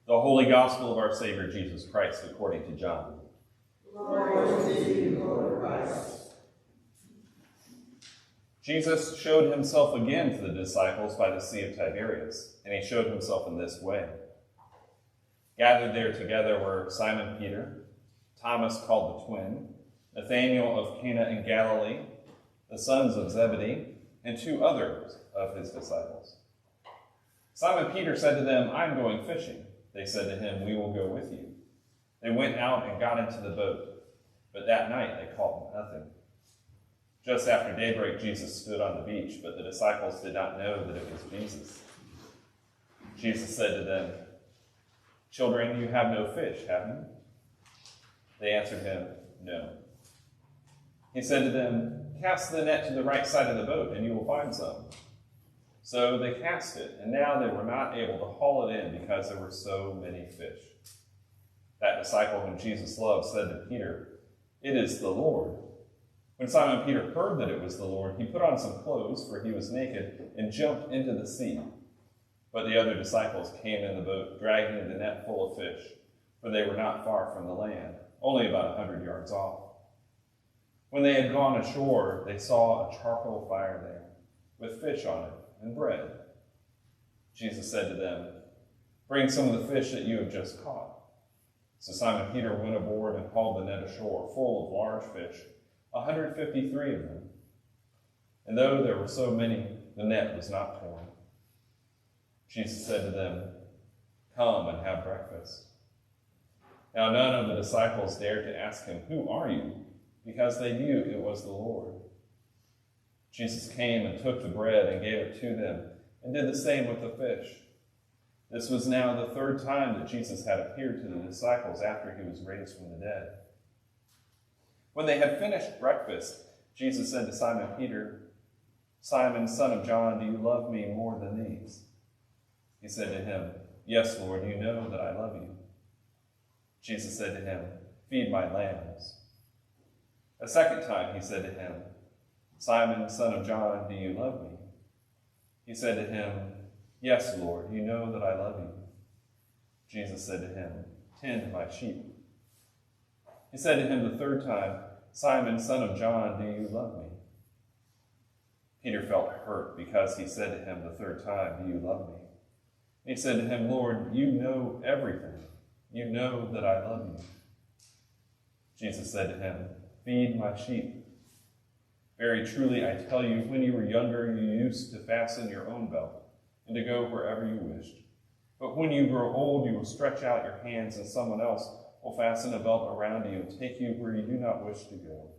The Holy Gospel of our Savior Jesus Christ according to John. Glory to you, Lord Christ. Jesus showed himself again to the disciples by the Sea of Tiberias, and he showed himself in this way. Gathered there together were Simon Peter, Thomas called the twin, Nathanael of Cana in Galilee, the sons of Zebedee, and 2 others of his disciples. Simon Peter said to them, "I am going fishing." They said to him, "We will go with you." They went out and got into the boat, but that night they caught nothing. Just after daybreak, Jesus stood on the beach, but the disciples did not know that it was Jesus. Jesus said to them, "Children, you have no fish, have you?" They answered him, "No." He said to them, "Cast the net to the right side of the boat, and you will find some." So they cast it, and now they were not able to haul it in because there were so many fish. That disciple whom Jesus loved said to Peter, "It is the Lord." When Simon Peter heard that it was the Lord, he put on some clothes, for he was naked, and jumped into the sea. But the other disciples came in the boat, dragging the net full of fish, for they were not far from the land, only about 100 yards off. When they had gone ashore, they saw a charcoal fire there, with fish on it and bread. Jesus said to them, "Bring some of the fish that you have just caught." So Simon Peter went aboard and hauled the net ashore, full of large fish, 153 of them. And though there were so many, the net was not torn. Jesus said to them, "Come and have breakfast." Now none of the disciples dared to ask him, "Who are you?" because they knew it was the Lord. Jesus came and took the bread and gave it to them, and did the same with the fish. This was now the 3rd time that Jesus had appeared to the disciples after he was raised from the dead. When they had finished breakfast, Jesus said to Simon Peter, "Simon, son of John, do you love me more than these?" He said to him, "Yes, Lord, you know that I love you." Jesus said to him, "Feed my lambs." A second time he said to him, "Simon, son of John, do you love me?" He said to him, "Yes, Lord, you know that I love you." Jesus said to him, "Tend my sheep." He said to him the 3rd time, "Simon, son of John, do you love me?" Peter felt hurt because he said to him the 3rd time, "Do you love me?" He said to him, "Lord, you know everything. You know that I love you." Jesus said to him, "Feed my sheep. Very truly, I tell you, when you were younger, you used to fasten your own belt and to go wherever you wished. But when you grow old, you will stretch out your hands, and someone else will fasten a belt around you and take you where you do not wish to go."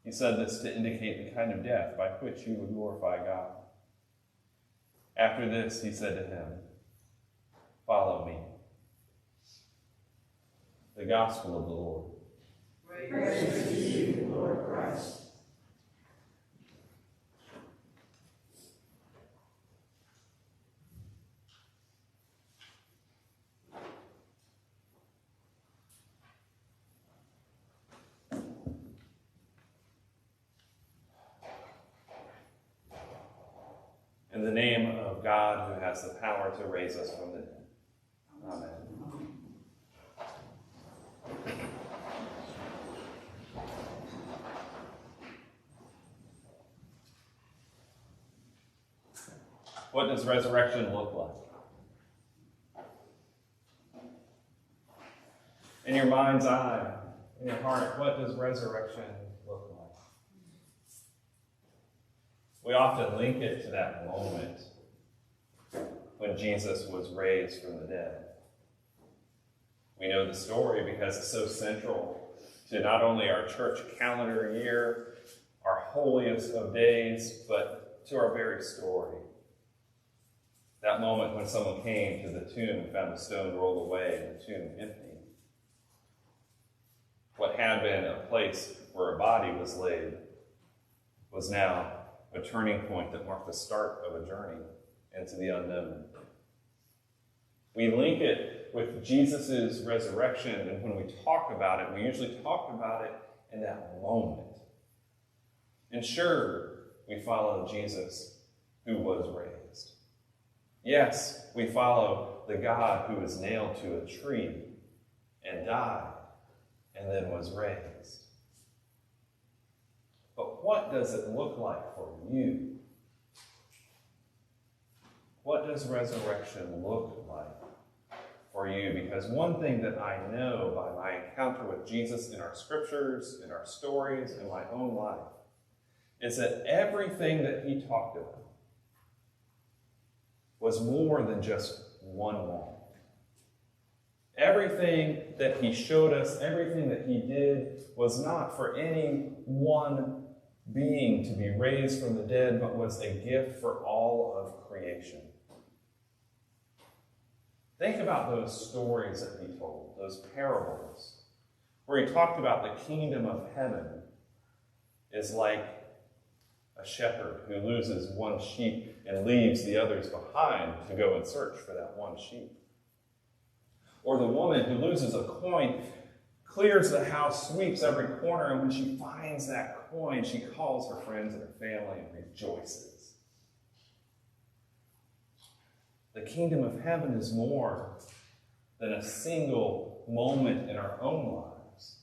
He said this to indicate the kind of death by which he would glorify God. After this, he said to him, "Follow me." The Gospel of the Lord. Praise to you, Lord Christ. In the name of God, who has the power to raise us from the dead. Amen. What does resurrection look like? In your mind's eye, in your heart, what does resurrection look like? We often link it to that moment when Jesus was raised from the dead. We know the story because it's so central to not only our church calendar year, our holiest of days, but to our very story. That moment when someone came to the tomb and found the stone rolled away and the tomb empty. What had been a place where a body was laid was now a turning point that marked the start of a journey into the unknown. We link it with Jesus' resurrection, and when we talk about it, we usually talk about it in that moment. And sure, we follow Jesus who was raised. Yes, we follow the God who was nailed to a tree and died and then was raised. But what does it look like for you? What does resurrection look like for you? Because one thing that I know by my encounter with Jesus in our scriptures, in our stories, in my own life, is that everything that he talked about was more than just one moment. Everything that he showed us, everything that he did, was not for any one being to be raised from the dead, but was a gift for all of creation. Think about those stories that he told, those parables, where he talked about the kingdom of heaven is like a shepherd who loses one sheep and leaves the others behind to go and search for that one sheep. Or the woman who loses a coin, clears the house, sweeps every corner, and when she finds that coin, she calls her friends and her family and rejoices. The kingdom of heaven is more than a single moment in our own lives.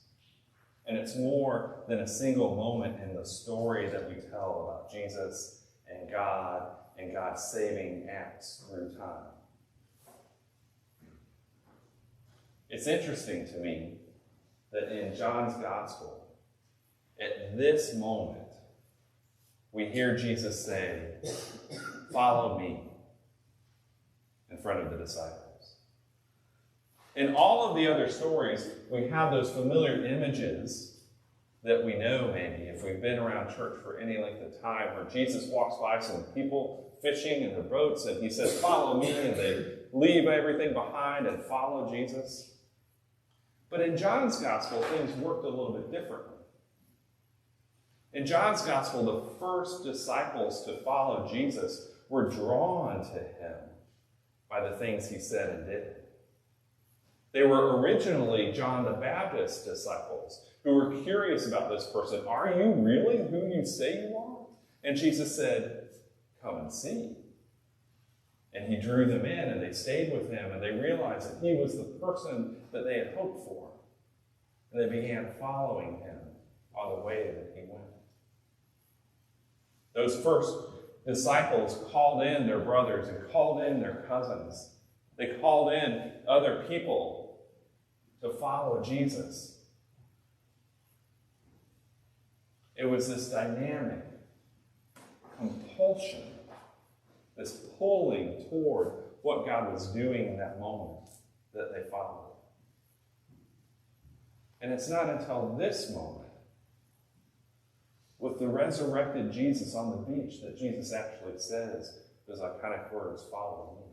And it's more than a single moment in the story that we tell about Jesus and God's saving acts through time. It's interesting to me that in John's gospel, at this moment, we hear Jesus say, "Follow me," in front of the disciples. In all of the other stories, we have those familiar images that we know maybe if we've been around church for any length of time, where Jesus walks by some people fishing in their boats and he says, "Follow me," and they leave everything behind and follow Jesus. But in John's gospel, things worked a little bit differently. In John's gospel, the first disciples to follow Jesus were drawn to him by the things he said and did. They were originally John the Baptist's disciples who were curious about this person. "Are you really who you say you are?" And Jesus said, "Come and see." And he drew them in, and they stayed with him, and they realized that he was the person that they had hoped for. And they began following him on the way that he went. Those first disciples called in their brothers and called in their cousins. They called in other people to follow Jesus. It was this dynamic compulsion, this pulling toward what God was doing in that moment that they followed. And it's not until this moment, with the resurrected Jesus on the beach, that Jesus actually says those iconic words, "Follow me."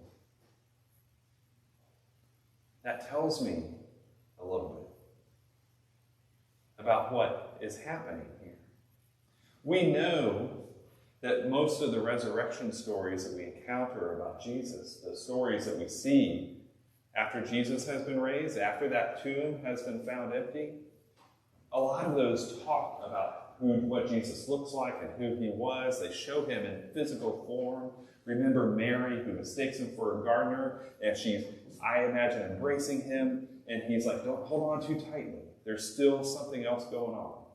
That tells me a little bit about what is happening here. We know that most of the resurrection stories that we encounter about Jesus, the stories that we see after Jesus has been raised, after that tomb has been found empty, a lot of those talk about what Jesus looks like and who he was. They show him in physical form. Remember Mary, who mistakes him for a gardener, and she's, I imagine, embracing him, and he's like, "Don't hold on too tightly. There's still something else going on."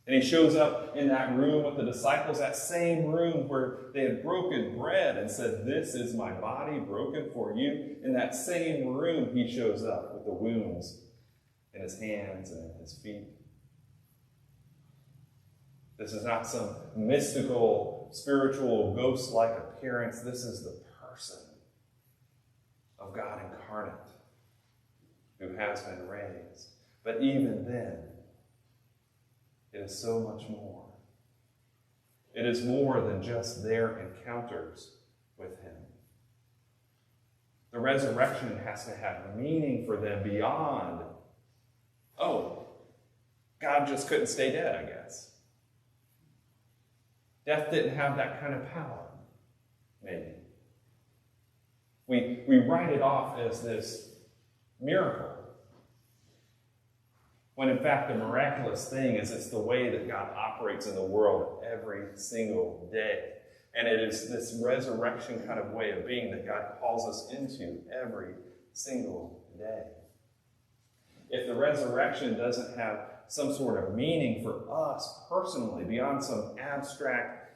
And he shows up in that room with the disciples, that same room where they had broken bread and said, "This is my body broken for you." In that same room, he shows up with the wounds in his hands and in his feet. This is not some mystical, spiritual, ghost-like appearance. This is the person of God incarnate who has been raised. But even then, it is so much more. It is more than just their encounters with him. The resurrection has to have meaning for them beyond, "Oh, God just couldn't stay dead, I guess." Death didn't have that kind of power, maybe. We write it off as this miracle, when in fact the miraculous thing is it's the way that God operates in the world every single day. And it is this resurrection kind of way of being that God calls us into every single day. If the resurrection doesn't have some sort of meaning for us personally, beyond some abstract,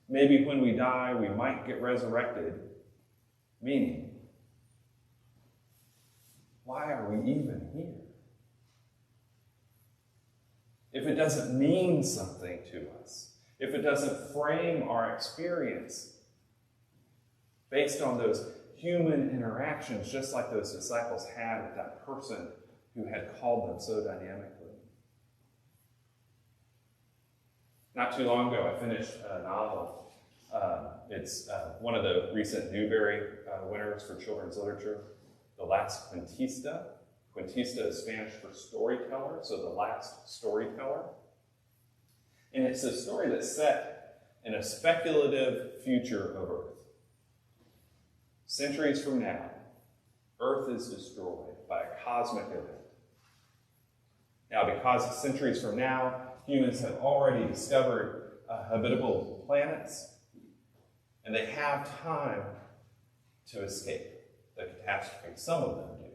maybe when we die we might get resurrected, meaning, why are we even here? If it doesn't mean something to us, if it doesn't frame our experience based on those human interactions, just like those disciples had with that person who had called them so dynamically. Not too long ago, I finished a novel. It's one of the recent Newbery winners for children's literature, The Last Cuentista. Cuentista is Spanish for storyteller, so the last storyteller. And it's a story that's set in a speculative future of Earth. Centuries from now, Earth is destroyed by a cosmic event. Now, because centuries from now, humans have already discovered habitable planets, and they have time to escape the catastrophe. Some of them do.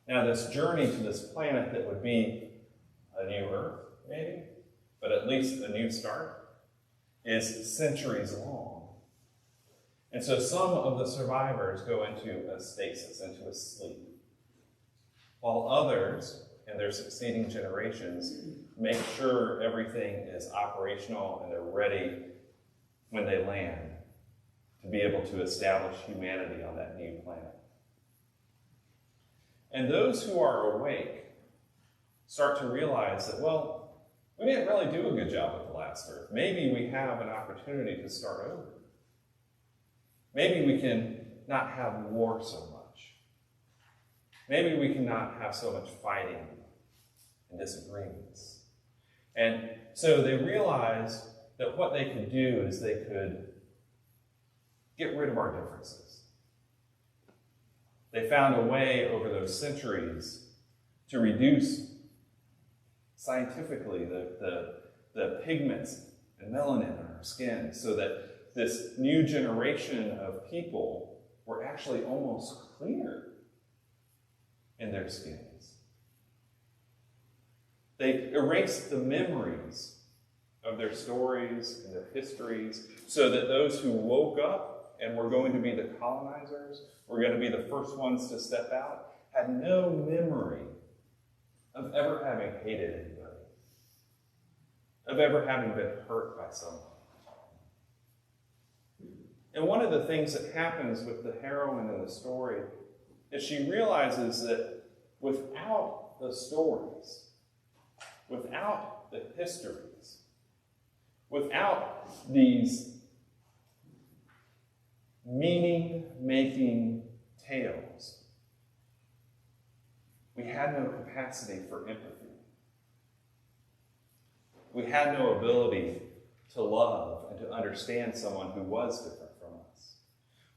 Now, this journey to this planet that would be a new Earth, maybe, but at least a new start, is centuries long. And so some of the survivors go into a stasis, into a sleep, while others, and their succeeding generations, make sure everything is operational and they're ready when they land to be able to establish humanity on that new planet. And those who are awake start to realize that, well, we didn't really do a good job with the last Earth. Maybe we have an opportunity to start over. Maybe we can not have war so much. Maybe we can not have so much fighting and disagreements. And so they realized that what they could do is they could get rid of our differences. They found a way over those centuries to reduce scientifically the pigments and melanin in our skin so that this new generation of people were actually almost clear in their skins. They erased the memories of their stories and their histories so that those who woke up and were going to be the colonizers, were going to be the first ones to step out, had no memory of ever having hated anybody, of ever having been hurt by someone. And one of the things that happens with the heroine in the story is she realizes that without the stories, without the histories, without these meaning-making tales, we had no capacity for empathy. We had no ability to love and to understand someone who was different from us.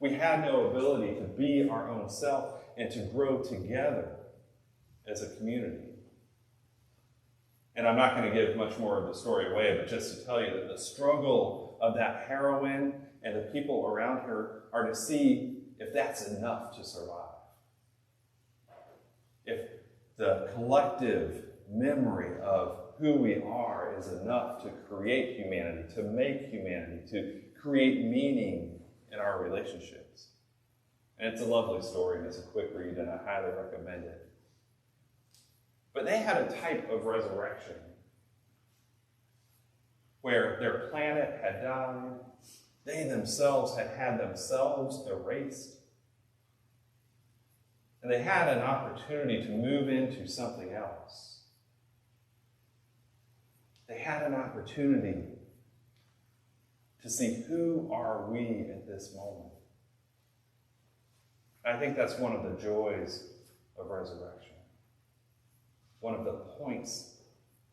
We had no ability to be our own self and to grow together as a community. And I'm not going to give much more of the story away, but just to tell you that the struggle of that heroine and the people around her are to see if that's enough to survive. If the collective memory of who we are is enough to create humanity, to make humanity, to create meaning in our relationships. And it's a lovely story, and it's a quick read, and I highly recommend it. But they had a type of resurrection where their planet had died, they themselves had had themselves erased, and they had an opportunity to move into something else. They had an opportunity to see who are we at this moment. And I think that's one of the joys of resurrection. One of the points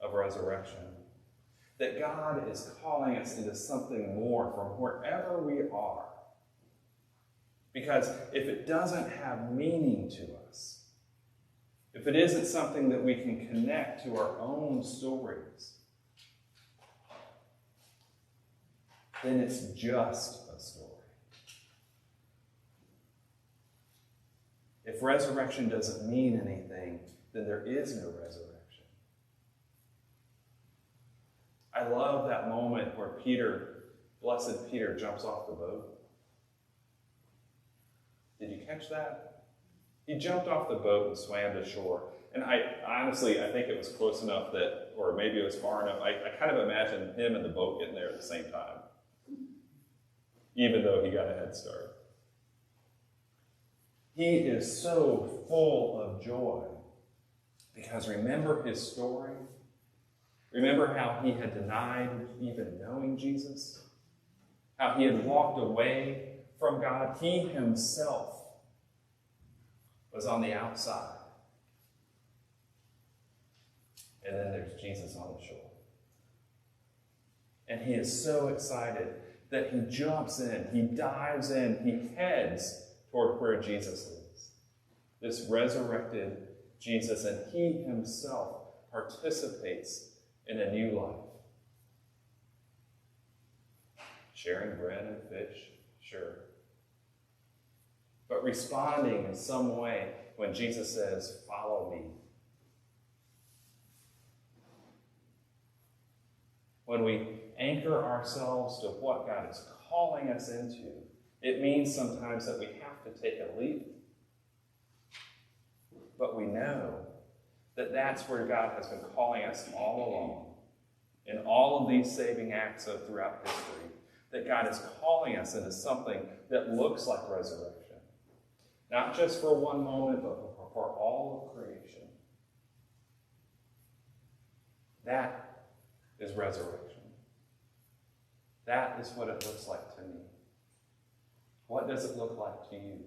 of resurrection. That God is calling us into something more from wherever we are. Because if it doesn't have meaning to us, if it isn't something that we can connect to our own stories, then it's just a story. If resurrection doesn't mean anything, then there is no resurrection. I love that moment where blessed Peter, jumps off the boat. Did you catch that? He jumped off the boat and swam to shore. And I honestly think it was close enough that, or maybe it was far enough, I kind of imagine him and the boat getting there at the same time, even though he got a head start. He is so full of joy because remember his story? Remember how he had denied even knowing Jesus? How he had walked away from God? He himself was on the outside. And then there's Jesus on the shore. And he is so excited that he jumps in, he dives in, he heads toward where Jesus is. This resurrected Jesus, and he himself participates in a new life. Sharing bread and fish, sure. But responding in some way when Jesus says, "Follow me." When we anchor ourselves to what God is calling us into, it means sometimes that we have to take a leap. But we know that that's where God has been calling us all along. In all of these saving acts throughout history, that God is calling us into something that looks like resurrection. Not just for one moment, but for all of creation. That is resurrection. That is what it looks like to me. What does it look like to you?